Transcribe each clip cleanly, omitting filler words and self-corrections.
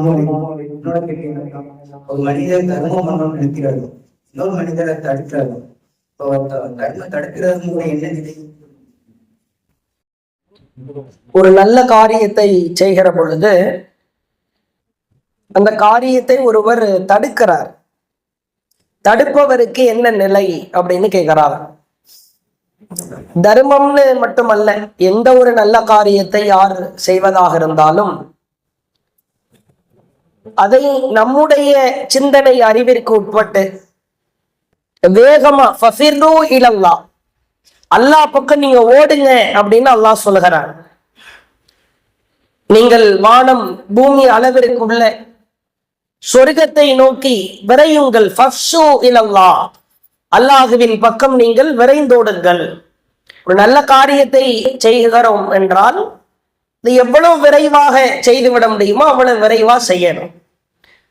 ஒரு மனிதர் தர்மம் பண்ணணும்னு நினைக்கிறாரு, இன்னொரு மனிதரை தடுக்கிறாரு. தர்மம் தடுக்கிறது என்ன நிலை? ஒரு நல்ல காரியத்தை செய்கிற பொழுது அந்த காரியத்தை ஒருவர் தடுக்கிறார். தடுப்பவருக்கு என்ன நிலை அப்படின்னு கேட்கிறார். தர்மம்னு மட்டுமல்ல, எந்த ஒரு நல்ல காரியத்தை யார் செய்வதாக இருந்தாலும் அதை நம்முடைய சிந்தனை அறிவிற்கு உட்பட்டு வேகமா ஃபஃபிர்ரு இலல்லாஹ், அல்லாஹ் பக்கம் நீங்க ஓடுங்க அப்படின்னு அல்லாஹ் சொல்லுகிறார். நீங்கள் வானம் பூமி அளவிற்குள்ள சொர்க்கத்தை நோக்கி விரையுங்கள். ஃபஃப்ஷு இலல்லாஹ், அல்லாஹுவின் பக்கம் நீங்கள் விரைந்தோடுங்கள். ஒரு நல்ல காரியத்தை செய்கிறோம் என்றால் எவ்வளவு விரைவாக செய்துவிட முடியுமோ அவ்வளவு விரைவா செய்யணும்.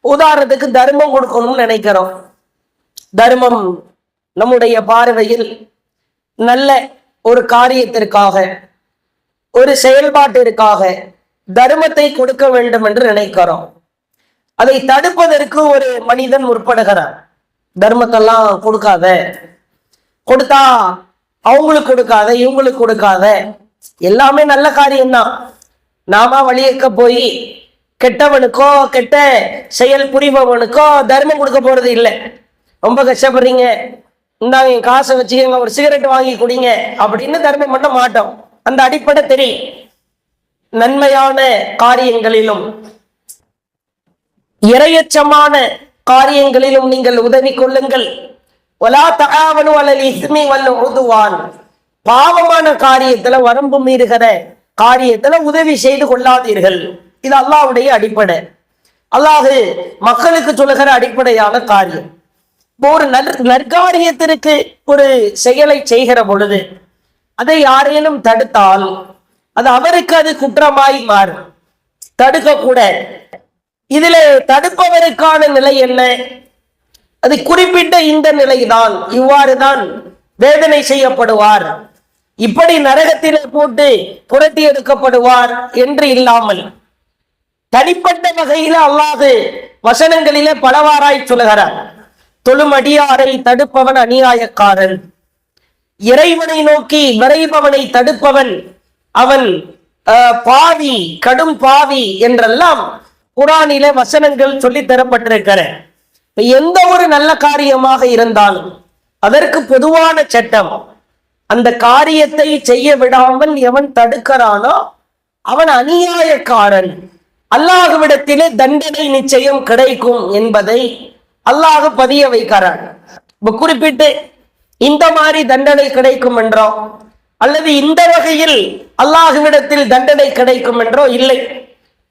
உதாரணத்துக்கு தர்மம் கொடுக்கணும்னு நினைக்கிறோம். தர்மம் நம்முடைய பார்வையில் நல்ல ஒரு காரியத்திற்காக, ஒரு செயல்பாட்டிற்காக தர்மத்தை கொடுக்க வேண்டும் என்று நினைக்கிறோம். அதை தடுப்பதற்கு ஒரு மனிதன் முற்படுகிறார். தர்மத்தெல்லாம் கொடுக்காத, கொடுத்தா அவங்களுக்கு கொடுக்காத, இவங்களுக்கு கொடுக்காத, எல்லாமே நல்ல காரியம்தான். நாம வழியக்க போய் கெட்டவனுக்கோ கெட்ட செயல் புரிபவனுக்கோ தர்மம் கொடுக்க போறது இல்லை. ரொம்ப கஷ்டப்படுறீங்க, இந்தாங்க என் காசை வச்சுக்கோங்க, ஒரு சிகரெட் வாங்கி குடிங்க அப்படின்னு தர்மம் பண்ண மாட்டோம். அந்த அடிப்படை தெரியும். நன்மையான காரியங்களிலும் இரையச்சமான காரியங்களிலும் நீங்கள் உதவி கொள்ளுங்கள். வலா தஆவனு அலல் இஸ்மி வல் உதுவான், பாவமான காரியத்துல, வரம்பு மீறுகிற காரியத்துல உதவி செய்து கொள்ளாதீர்கள். இது அல்லாஹ்வுடைய அடிப்படை. அல்லாஹ் மக்களுக்கு சொல்லுகிற அடிப்படையான காரியம். ஒரு நற்காரியத்திற்கு ஒரு செயலை செய்கிற பொழுது அதை யாரேனும் தடுத்தால் அது அவருக்கு அது குற்றமாய் மாறும். தடுக்க கூட. இதுல தடுப்பவருக்கான நிலை என்ன? அது குறிப்பிட்ட இந்த நிலைதான், இவ்வாறுதான் வேதனை செய்யப்படுவார், இப்படி நரகத்திலே போட்டு புரட்டி எடுக்கப்படுவார் என்று இல்லாமல் தனிப்பட்ட வகையில அல்லாஹ் வசனங்களிலே பலவாறாய் சொல்லுகிறார். தொழுமடியாரை தடுப்பவன் அநியாயக்காரன், இறைவனை நோக்கி விரைபவனை தடுப்பவன் அவன் பாவி, கடும் பாவி என்றெல்லாம் குரானிலே வசனங்கள் சொல்லி தரப்பட்டிருக்கிற. எந்த ஒரு நல்ல காரியமாக இருந்தாலும் அதற்கு பொதுவான சட்டம், அந்த காரியத்தை செய்ய விடாமல் எவன் தடுக்கிறானோ அவன் அநியாயக்காரன், அல்லாஹ்விடத்திலே தண்டனை நிச்சயம் கிடைக்கும் என்பதை அல்லாஹ் பதிய வைக்கிறான். குறிப்பிட்டு இந்த மாதிரி தண்டனை கிடைக்கும் என்றோ அல்லது இந்த வகையில் அல்லாஹ்விடத்தில் தண்டனை கிடைக்கும் என்றோ இல்லை.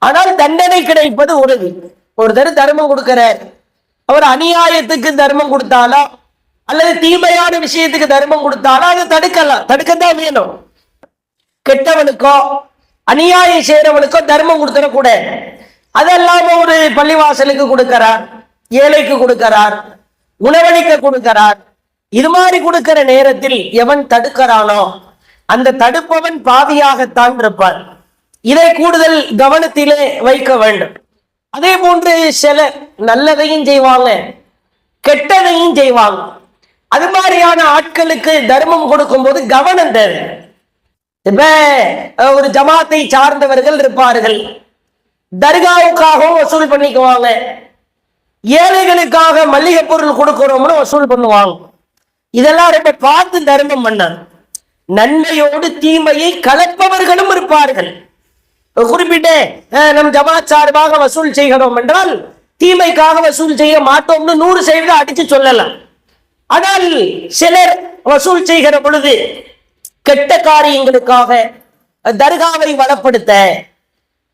ஆனால் தண்டனை கிடைப்பது உறுதி. ஒருத்தர் தர்மம் கொடுக்கிறார், அவர் அநியாயத்துக்கு தர்மம் கொடுத்தாலோ அல்லது தீமையான விஷயத்துக்கு தர்மம் கொடுத்தாலோ அதை தடுக்கலாம், தடுக்கத்தான் வேணும். கெட்டவனுக்கோ அநியாயம் செய்யறவனுக்கோ தர்மம் கொடுத்துடக்கூட. அதெல்லாம ஒரு பள்ளிவாசலுக்கு கொடுக்கிறார், ஏழைக்கு கொடுக்கிறார், உணவளிக்க கொடுக்கிறார். இது மாதிரி கொடுக்கிற நேரத்தில் எவன் தடுக்கிறானோ அந்த தடுப்பவன் பாவியாகத்தான் இருப்பான். இதை கூடுதல் கவனத்திலே வைக்க வேண்டும். அதே போன்று சிலர் நல்லதையும் செய்வாங்க, கெட்டதையும் செய்வாங்க. அது மாதிரியான ஆட்களுக்கு தர்மம் கொடுக்கும் போது கவனம் தேவை. இப்ப ஒரு ஜமாத்தை சார்ந்தவர்கள் இருப்பார்கள், தர்காவுக்காகவும் வசூல் பண்ணிக்குவாங்க, ஏழைகளுக்காக மல்லிகை பொருள் கொடுக்கிறோம்னு வசூல் பண்ணுவாங்க. இதெல்லாம் ரொம்ப பார்த்து தர்மம் பண்ண. நன்மையோடு தீமையை கலப்பவர்களும் இருப்பார்கள். குறிப்பிட்ட நம் ஜமாத் சார்பாக வசூல் செய்கிறோம் என்றால் தீமைக்காக வசூல் செய்ய மாட்டோம்னு 100% அடிச்சு சொல்லலாம். ஆனால் சிலர் வசூல் செய்கிற பொழுது கெட்ட காரியங்களுக்காக தர்காவை வளப்படுத்த,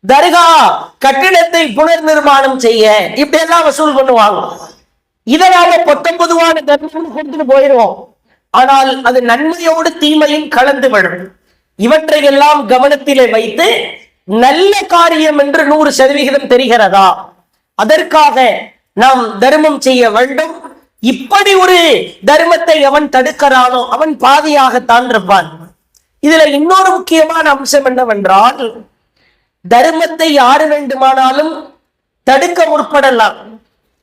தர்கா கட்டிடத்தை புனர் நிர்மாணம் செய்ய இப்படி எல்லாம் வசூல் பண்ணுவாங்க. இதனால பொதுவான தர்மம் கொடுத்துட்டு போயிடுவோம். ஆனால் அது நன்மையோடு தீமையும் கலந்து விடும். இவற்றையெல்லாம் கவனத்திலே வைத்து நல்ல காரியம் என்று 100% தெரிகிறதா, அதற்காக நாம் தர்மம் செய்ய வேண்டும். இப்படி ஒரு தர்மத்தை அவன் தடுக்கிறானோ அவன் பாவியாகத்தான் இருப்பான். இதுல இன்னொரு முக்கியமான அம்சம் என்னவென்றால், தர்மத்தை யாரு வேண்டுமானாலும் தடுக்க முற்படலாம்,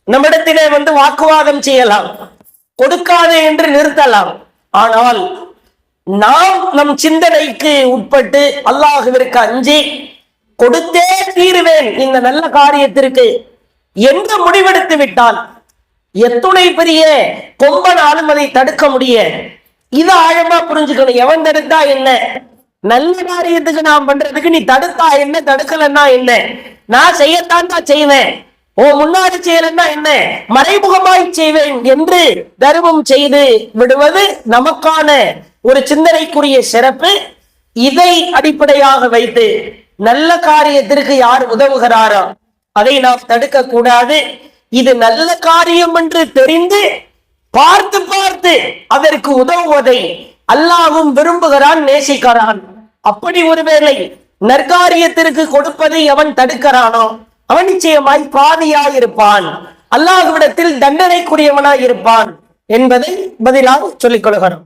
நம்மிடத்திலே வாக்குவாதம் செய்யலாம், கொடுக்காதே என்று நிறுத்தலாம். ஆனால் நாம் நம் சிந்தனைக்கு உட்பட்டு அல்லாஹ்விற்கு அஞ்சி கொடுத்தே தீருவேன் இந்த நல்ல காரியத்திற்கு என்று முடிவெடுத்து விட்டால் எத்துணை பெரிய கொம்பனாலும் அதை தடுக்க முடிய. இதை ஆழமா புரிஞ்சுக்கணும். எவன் தடுத்தா என்ன, நல்ல காரியத்துக்கு நான் பண்றதுக்கு நீ தடுத்தா என்ன, தடுக்கலன்னா என்ன, நான் செய்யத்தான் தான் செய்வேன், ஓ முன்னாடி செய்யலன்னா என்ன, மறைமுகமாய் செய்வேன் என்று தர்மம் செய்து விடுவது நமக்கான ஒரு சிந்தனைக்குரிய சிறப்பு. இதை அடிப்படையாக வைத்து நல்ல காரியத்திற்கு யார் உதவுகிறாரோ அதை நாம் தடுக்க கூடாது. இது நல்ல காரியம் என்று தெரிந்து பார்த்து பார்த்து அதற்கு உதவுவதை அல்லாஹ்வும் விரும்புகிறான், நேசிக்கிறான். அப்படி ஒருவேளை நற்காரியத்திற்கு கொடுப்பதை அவன் தடுக்கிறானோ அவன் நிச்சயமாய் பாவியாய் இருப்பான், அல்லாஹ்விடத்தில் தண்டனைக்குரியவனாய் இருப்பான் என்பதை பதிலாக சொல்லிக் கொள்கிறோம்.